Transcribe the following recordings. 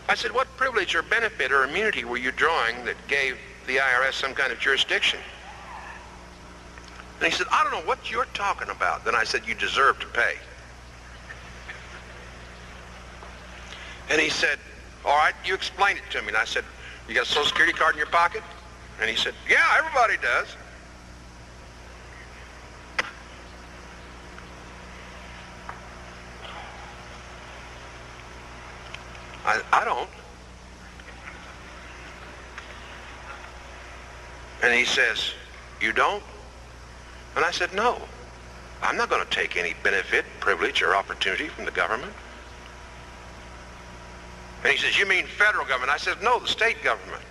I said, what privilege or benefit or immunity were you drawing that gave the IRS some kind of jurisdiction? And he said, I don't know what you're talking about. Then I said, you deserve to pay. And he said, all right, you explain it to me. And I said, you got a Social Security card in your pocket? And he said, yeah, everybody does. I don't. And he says, you don't? And I said, no. I'm not going to take any benefit, privilege, or opportunity from the government. And he says, you mean federal government? I said, no, the state government,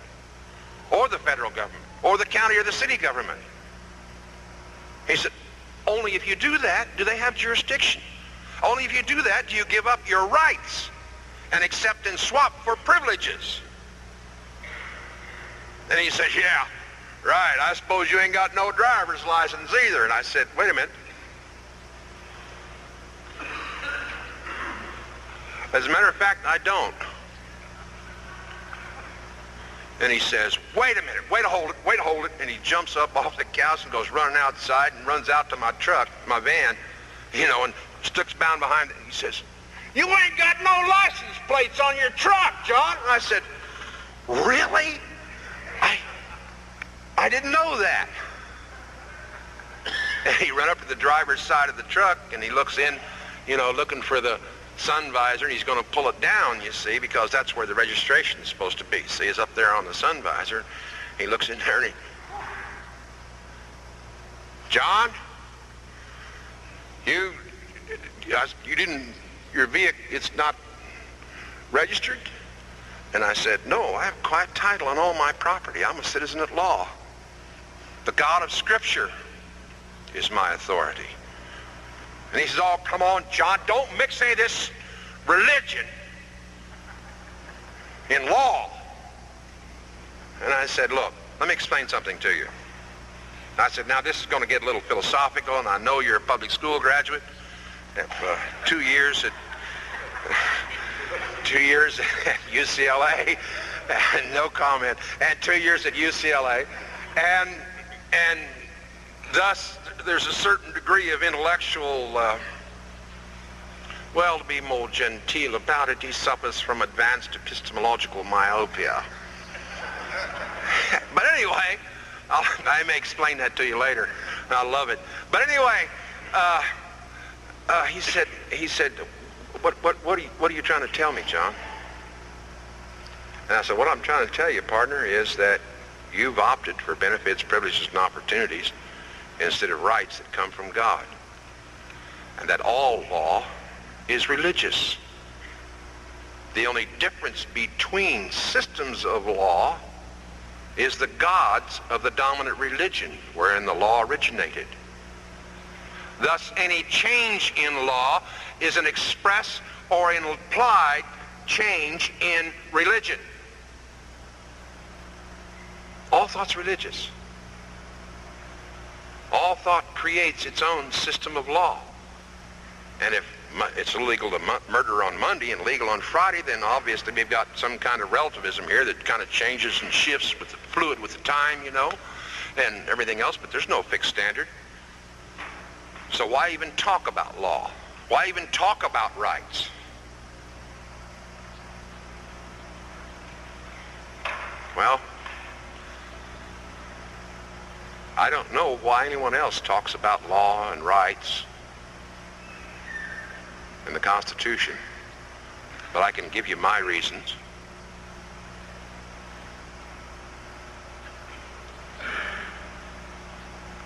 or the federal government, or the county or the city government. He said, only if you do that, do they have jurisdiction? Only if you do that, do you give up your rights and accept and swap for privileges. And he says, yeah, right, I suppose you ain't got no driver's license either. And I said, wait a minute. As a matter of fact, I don't. And he says, wait a minute, wait to hold it. And he jumps up off the couch and goes running outside and runs out to my truck, my van, you know, and sticks bound behind it. And he says, you ain't got no license plates on your truck, John. And I said, really? I didn't know that. And he ran up to the driver's side of the truck and he looks in, you know, looking for the sun visor, and he's going to pull it down, you see, because that's where the registration is supposed to be. See, it's up there on the sun visor. He looks in there and John, you didn't, your vehicle, it's not registered? And I said, no, I have quiet title on all my property. I'm a citizen at law. The God of Scripture is my authority. And he says, oh, come on, John, don't mix any of this religion in law. And I said, look, let me explain something to you. I said, now this is going to get a little philosophical, and I know you're a public school graduate. 2 years at UCLA, and no comment, and 2 years at UCLA, and thus there's a certain degree of intellectual, well, to be more genteel about it, he suffers from advanced epistemological myopia. But anyway, I may explain that to you later. I love it. But anyway, he said, what are you trying to tell me, John? And I said, what I'm trying to tell you, partner, is that you've opted for benefits, privileges, and opportunities instead of rights that come from God. And that all law is religious. The only difference between systems of law is the gods of the dominant religion wherein the law originated. Thus, any change in law is an express or an implied change in religion. All thought's religious. All thought creates its own system of law. And if it's illegal to murder on Monday and legal on Friday, then obviously we've got some kind of relativism here that kind of changes and shifts with the fluid with the time, you know, and everything else, but there's no fixed standard. So why even talk about law? Why even talk about rights? Well, I don't know why anyone else talks about law and rights and the Constitution, but I can give you my reasons.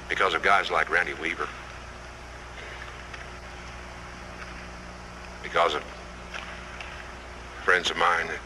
Because of guys like Randy Weaver. Because of friends of mine that